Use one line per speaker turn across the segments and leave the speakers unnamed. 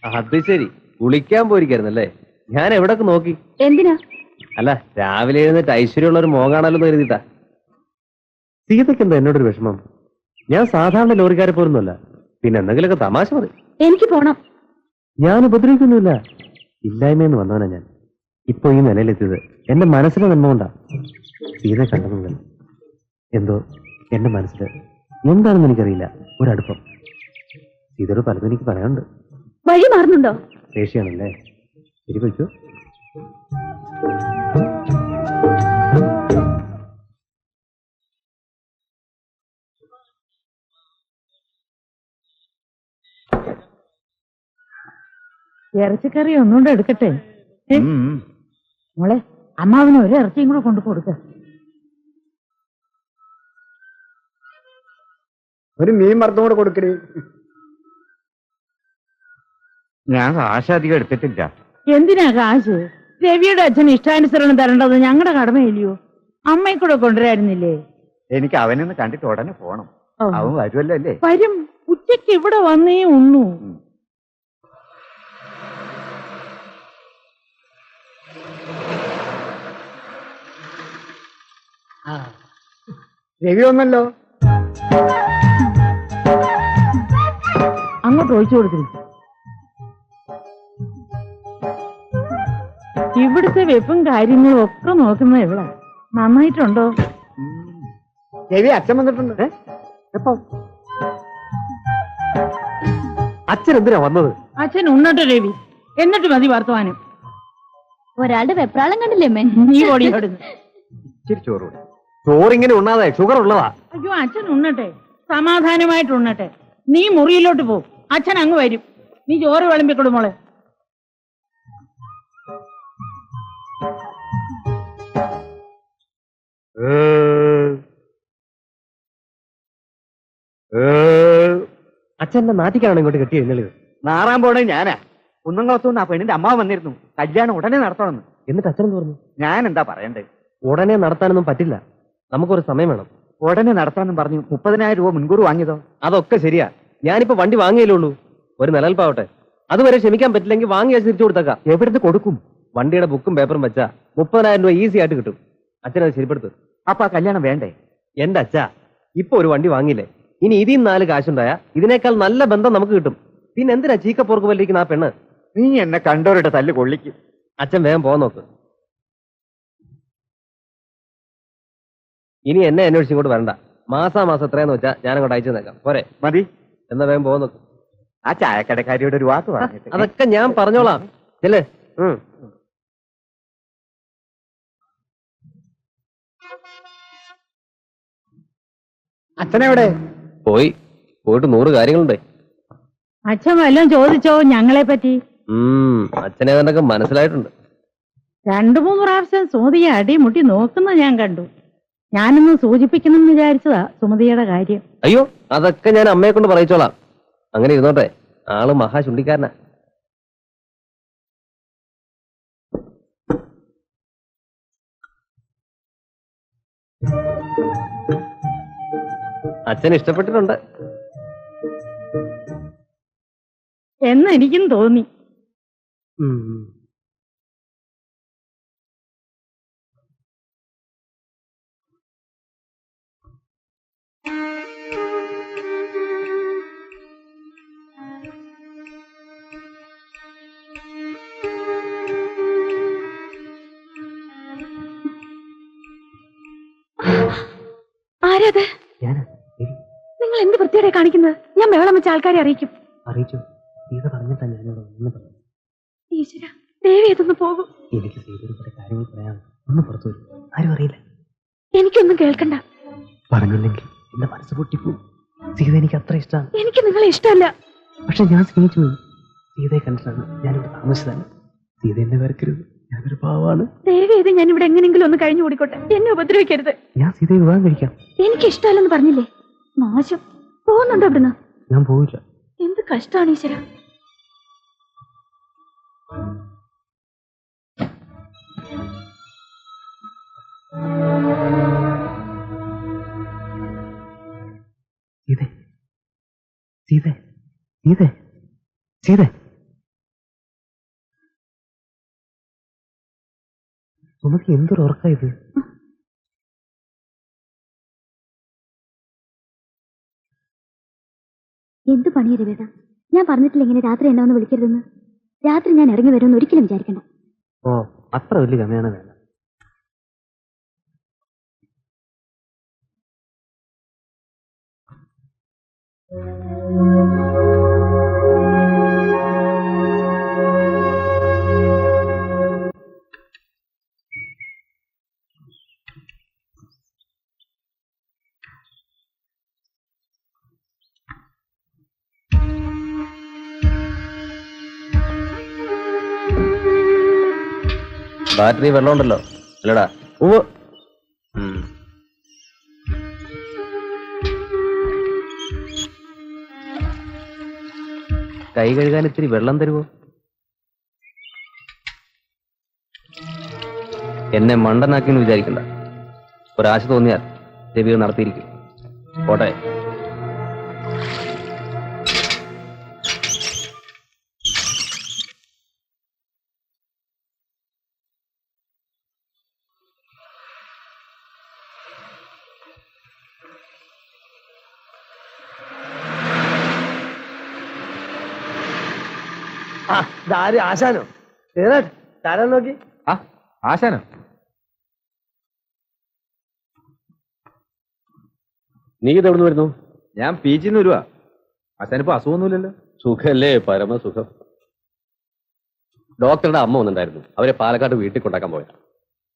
അത് ശരി, കുളിക്കാൻ പോയിരിക്കായിരുന്നല്ലേ? ഞാൻ എവിടൊക്കെ നോക്കി.
എന്തിനാ?
അല്ല, രാവിലെ എഴുന്നേറ്റ് ഐശ്വര്യമുള്ള ഒരു മോകാണല്ലോ എന്ന് കരുതിട്ടാ. സീതയ്ക്ക് എന്താ എന്നോടൊരു വിഷമം? ഞാൻ സാധാരണ ലോറിക്കാരെ പോലൊന്നുമല്ല. പിന്നെ എന്തെങ്കിലുമൊക്കെ തമാശ മതി.
എനിക്ക് പോണം.
ഞാൻ ഉപദ്രവിക്കുന്നില്ല. ഇല്ലായ്മയെന്ന് വന്നവനാ ഞാൻ. ഇപ്പൊ ഈ നിലയിലെത്തിയത് എന്റെ മനസ്സിലെ നന്മ കൊണ്ടാ. സീത കണ്ടതുകൊണ്ട് എന്തോ എന്റെ മനസ്സിൽ എന്താണെന്ന് എനിക്കറിയില്ല, ഒരടുപ്പം. സീതയോട് പലതും എനിക്ക് പറയാനുണ്ട്.
വഴി മാറുന്നുണ്ടോ?
ദേഷ്യാണല്ലേ? ശരി, പോയിക്കോ.
ഇറച്ചിക്കറി ഒന്നുകൊണ്ട് എടുക്കട്ടെ? മോളെ, അമ്മാവിന് ഒരു ഇറച്ചിയും കൂടെ കൊണ്ടു കൊടുക്ക.
ഒരു മീൻ വറുത്തും കൂടെ കൊടുക്കണേ.
ഞാൻ കാശ് അധികം എടുത്തിട്ടില്ല.
എന്തിനാ കാശ്? രവിയുടെ അച്ഛൻ ഇഷ്ടാനുസരണം തരേണ്ടത് ഞങ്ങളുടെ കടമയില്ലയോ? അമ്മയെ കൂടെ കൊണ്ടുവരായിരുന്നില്ലേ?
എനിക്ക് അവനൊന്ന് കണ്ടിട്ട് ഉടനെ പോണം. അവൻ വരുമല്ലോ അല്ലേ?
വരും. ഉച്ചയ്ക്ക് ഇവിടെ വന്നേ ഉണ്ണു.
രവി വന്നല്ലോ.
അങ്ങോട്ട് ഒഴിച്ചു കൊടുത്തില്ല. ഇവിടുത്തെ വെപ്പും കാര്യങ്ങളും ഒക്കെ നോക്കുന്നത് എവിടെ? നന്നായിട്ടുണ്ടോ?
രവി അച്ഛൻ വന്നിട്ടുണ്ട്.
എപ്പോ? അച്ഛൻ എന്തിനാ വന്നത്?
അച്ഛൻ ഉണ്ണട്ടെ രവി, എന്നിട്ട് മതി വർത്തമാനം.
ഒരാളുടെ വെപ്രാളം കണ്ടില്ലേ അമ്മേ?
നീ ഓടിയോടുന്നു.
ഇച്ചിരി ചോറ്.
ചോറിങ്ങനെ ഉണ്ണാതെ ഷുഗർ ഉള്ളതാ.
അയ്യോ, അച്ഛൻ ഉണ്ണട്ടെ, സമാധാനമായിട്ട് ഉണ്ണട്ടെ. നീ മുറിയിലോട്ട് പോ, അച്ഛൻ അങ്ങ് വരും. നീ ചോറ് വിളമ്പിക്കൊടു മോളെ.
അച്ഛന്റെ നാട്ടിക്കാണോ ഇങ്ങോട്ട് കെട്ടി എഴുന്നള്ളത്?
നാറാൻ പോണേ ഞാനാ. കുന്നംകുളത്തുനിന്ന് ആ പെണ്ണിന്റെ അമ്മാവ് വന്നിരുന്നു. കല്യാണം ഉടനെ നടത്തണമെന്ന്.
എന്നിട്ട് അച്ഛൻ പറഞ്ഞു?
ഞാൻ എന്താ പറയണ്ടേ?
ഉടനെ നടത്താനൊന്നും പറ്റില്ല, നമുക്കൊരു സമയം വേണം.
ഉടനെ നടത്താന്നും പറഞ്ഞു 30,000 രൂപ മുൻകൂർ വാങ്ങിയതോ?
അതൊക്കെ ശരിയാ. ഞാനിപ്പോ വണ്ടി വാങ്ങിയല്ലേ ഉള്ളൂ. ഒരു നിലനിൽപ്പാവട്ടെ. അതുവരെ ക്ഷമിക്കാൻ പറ്റില്ലെങ്കിൽ വാങ്ങി വെച്ച് തിരിച്ചു കൊടുത്തേക്കാം.
എവിടുന്ന് കൊടുക്കും?
വണ്ടിയുടെ ബുക്കും പേപ്പറും വെച്ചാ 30,000 രൂപ ഈസി ആയിട്ട് കിട്ടും. അച്ഛനത് ശരിപ്പെടുത്തു.
അപ്പൊ ആ കല്യാണം വേണ്ടേ?
എന്റെ അച്ഛാ, ഇപ്പൊ ഒരു വണ്ടി വാങ്ങിയില്ലേ, ഇനി ഇതിൽ 4 കാശുണ്ടായാ ഇതിനേക്കാൾ നല്ല ബന്ധം നമുക്ക് കിട്ടും. പിന്നെ എന്തിനാ ചീക്കപ്പോർക്ക് വല്ലിരിക്കുന്ന ആ പെണ്ണ്?
നീ എന്നെ കണ്ടോരുടെ തല്ല് കൊള്ളിക്കും.
അച്ഛൻ വേഗം പോകാൻ നോക്ക്. ഇനി എന്നെ അന്വേഷിച്ച് ഇങ്ങോട്ട് വരണ്ട. മാസാമാസം എത്രയാന്ന് വെച്ചാ ഞാൻ അങ്ങോട്ട് അയച്ചു തന്നേക്കാം. പോരെ?
മതി.
എന്നാ വേഗം പോകാൻ നോക്ക്.
ആ ചായക്കടക്കാരിയുടെ ഒരു വാക്ക് പറഞ്ഞിട്ട്.
അതൊക്കെ ഞാൻ പറഞ്ഞോളാം. ചെല്ലേ.
അച്ഛനെവിടെ?
പോയിട്ട് 100 കാര്യങ്ങളുണ്ടേ.
അച്ഛൻ വല്ലതും ചോദിച്ചോ ഞങ്ങളെ പറ്റി?
അച്ഛനെ അതൊക്കെ മനസ്സിലായിട്ടുണ്ട്.
2-3 പ്രാവശ്യം സുമതിയെ അടിമുട്ടി നോക്കുന്ന ഞാൻ കണ്ടു. ഞാനൊന്ന് സൂചിപ്പിക്കണം എന്ന് വിചാരിച്ചതാ സുമതിയുടെ കാര്യം.
അയ്യോ, അതൊക്കെ ഞാൻ അമ്മയെ കൊണ്ട് പറയിച്ചോളാം. അങ്ങനെ ഇരുന്നോട്ടെ. ആള് മഹാ ചുണ്ടിക്കാരനാ. അച്ഛൻ ഇഷ്ടപ്പെട്ടിട്ടുണ്ട്
എന്ന് എനിക്കും തോന്നി.
ആരത്? നിങ്ങൾ എന്ത് വൃത്തിയോടെ കാണിക്കുന്നത്? ഞാൻ ബഹളം വെച്ച ആൾക്കാരെ അറിയിക്കും.
അറിയിച്ചു. സീത പറഞ്ഞിട്ടാ ഞാനിവിടെ ഒന്ന് പറഞ്ഞു.
ഈശ്വര, ദേവി ഇതൊന്ന് പോകും.
എനിക്ക് സീതയുടെ കുറെ കാര്യങ്ങൾ പറയാം. ഒന്ന് പുറത്തു വരും, ആരും അറിയില്ല.
എനിക്കൊന്നും കേൾക്കണ്ട.
പറഞ്ഞില്ലെങ്കിൽ എന്റെ മനസ്സ് പൊട്ടിപ്പോവും. സീത എനിക്ക് അത്ര ഇഷ്ടമാണ്.
എനിക്ക് നിങ്ങളെ ഇഷ്ടമല്ല.
പക്ഷെ ഞാൻ സ്നേഹിച്ചു പോയി. സീതയെ കണ്ടിട്ടാണ് ഞാനിവിടെ താമസിച്ചതാണ്. സീത എന്നെ വരക്കരുത്, ഞാനൊരു പാവാണ്.
ദേവി ഇത് ഞാൻ ഇവിടെ എങ്ങനെങ്കിലും ഒന്ന് കഴിഞ്ഞു കൂടിക്കോട്ടെ. എന്നെ ഉപദ്രവിക്കരുത്.
ഞാൻ സീതയെ വിവാഹം കഴിക്കാം.
എനിക്ക് ഇഷ്ടമല്ലെന്ന് പറഞ്ഞില്ലേ? മോശം. പോകുന്നുണ്ടോ ഇവിടുന്ന്?
ഞാൻ പോവില്ല.
എന്ത് കഷ്ടാണ് ഈശ്വര.
സീതേ, സീതേ, സീതേ, സീതേ. നമുക്ക് എന്തൊരു ഉറക്കായത്?
എന്ത് പണിയ രവേട്ട? ഞാൻ പറഞ്ഞിട്ടില്ല ഇങ്ങനെ രാത്രി എന്നെ ഒന്ന് വിളിക്കരുതെന്ന്. രാത്രി ഞാൻ ഇറങ്ങി വരുമെന്ന് ഒരിക്കലും വിചാരിക്കണ്ട.
ഓ, അത്ര വലിയ ഗമയാണ് വേണ്ട. ബാറ്ററി വെള്ളമുണ്ടല്ലോ അല്ലടാ? ഓ, കൈ കഴുകാൻ ഇത്തിരി വെള്ളം തരുമോ? എന്നെ മണ്ടനാക്കിന്ന് വിചാരിക്കണ്ട. ഒരാശ തോന്നിയാൽ രവി നടത്തിയിരിക്കും. പോട്ടെ.
ഇതാര്? ആശാനോ? താരാ നോക്കി.
ആ ആശാനോ?
നീ ഇതെവിടുന്ന് വരുന്നു?
ഞാൻ PG-ന്ന് വരുവാ. ആശാനിപ്പോ അസുഖമൊന്നുമില്ലല്ലോ?
സുഖല്ലേ? പരമസുഖം. ഡോക്ടറുടെ അമ്മ വന്നിട്ടുണ്ടായിരുന്നു. അവരെ പാലക്കാട് വീട്ടിൽ കൊണ്ടാക്കാൻ പോയ.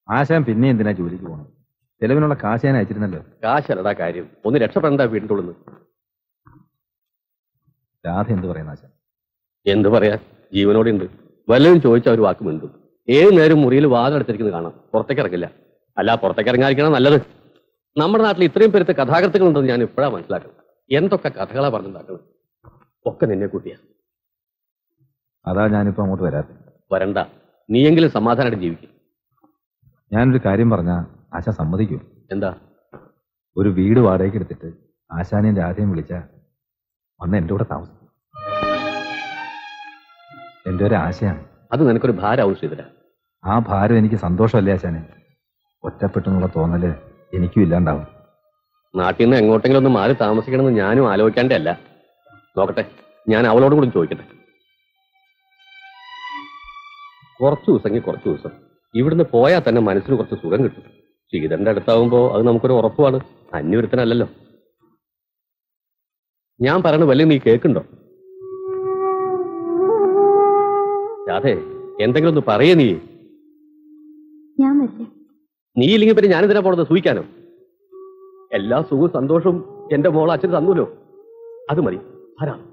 ആശാൻ പിന്നെ എന്തിനാ ജോലിക്ക് പോകണം? ചെലവിനുള്ള കാശ് ഞാൻ അയച്ചിരുന്നല്ലോ.
കാശല്ലടാ കാര്യം. ഒന്ന് രക്ഷപ്പെടേണ്ട വീട്ടിൻ്റെ ഉള്ളിൽ.
രാധ എന്ത് പറയുന്ന ആശാൻ?
എന്ത് പറയാ, ജീവനോടെ ഉണ്ട്. വല്ലതും ചോദിച്ചാൽ ഒരു വാക്ക് മിണ്ടും. ഏത് നേരം മുറിയിൽ വാതിലടച്ചിരിക്കുന്നത് കാണാം. പുറത്തേക്ക് ഇറങ്ങില്ല. അല്ല, പുറത്തേക്ക് ഇറങ്ങാതിരിക്കണം നല്ലത്. നമ്മുടെ നാട്ടിൽ ഇത്രയും പേരത്തെ കഥാകൃത്തുകളുണ്ടെന്ന് ഞാൻ ഇപ്പോഴാണ് മനസ്സിലാക്കുന്നത്. എന്തൊക്കെ കഥകളാ പറഞ്ഞുണ്ടാക്കണം. ഒക്കെ നിന്നെ കൂട്ടിയാ.
അതാ ഞാനിപ്പോ അങ്ങോട്ട് വരാത്ത.
വരണ്ട, നീയെങ്കിലും സമാധാനമായിട്ട് ജീവിക്കും.
ഞാനൊരു കാര്യം പറഞ്ഞാ ആശാൻ സമ്മതിക്കൂ?
എന്താ?
ഒരു വീട് വാടകയ്ക്ക് എടുത്തിട്ട് ആശാനെയും രാധയും വിളിച്ച വന്ന് എന്റെ കൂടെ താമസം. എന്റെ ഒരു ആശയാണ്.
അത് നിനക്കൊരു ഭാരമാവും ശ്രീധര.
ആ ഭാരം എനിക്ക് സന്തോഷമല്ലേ ആശാനെ? ഒറ്റപ്പെട്ടെന്നുള്ള തോന്നല് എനിക്കും ഇല്ലാണ്ടാവും.
നാട്ടിൽ നിന്ന് എങ്ങോട്ടെങ്കിലും ഒന്ന് മാറി താമസിക്കണമെന്ന് ഞാനും ആലോചിക്കാണ്ടേ അല്ല. നോക്കട്ടെ, ഞാൻ അവളോടും കൂടി ചോദിക്കട്ടെ. കുറച്ചു ദിവസം ഇവിടുന്ന് പോയാൽ തന്നെ മനസ്സിന് കുറച്ച് സുഖം കിട്ടും. ശ്രീധരന്റെ അടുത്താവുമ്പോ അത് നമുക്കൊരു ഉറപ്പാണ്. അന്യൊരുത്തനല്ലല്ലോ. ഞാൻ പറയണ വല്ല നീ കേൾക്കുണ്ടോ? രാധേ, എന്തെങ്കിലും ഒന്ന് പറയേ നീ.
ഞാൻ വരില്ല.
നീ ഇല്ലെങ്കിൽ പിന്നെ ഞാനെന്തിനാ പോണത്? സൂഹിക്കാനോ? എല്ലാ സുഖവും സന്തോഷവും എന്റെ മോൾ അച്ഛൻ തന്നൂലോ. അത് മതി, ധാരാളം.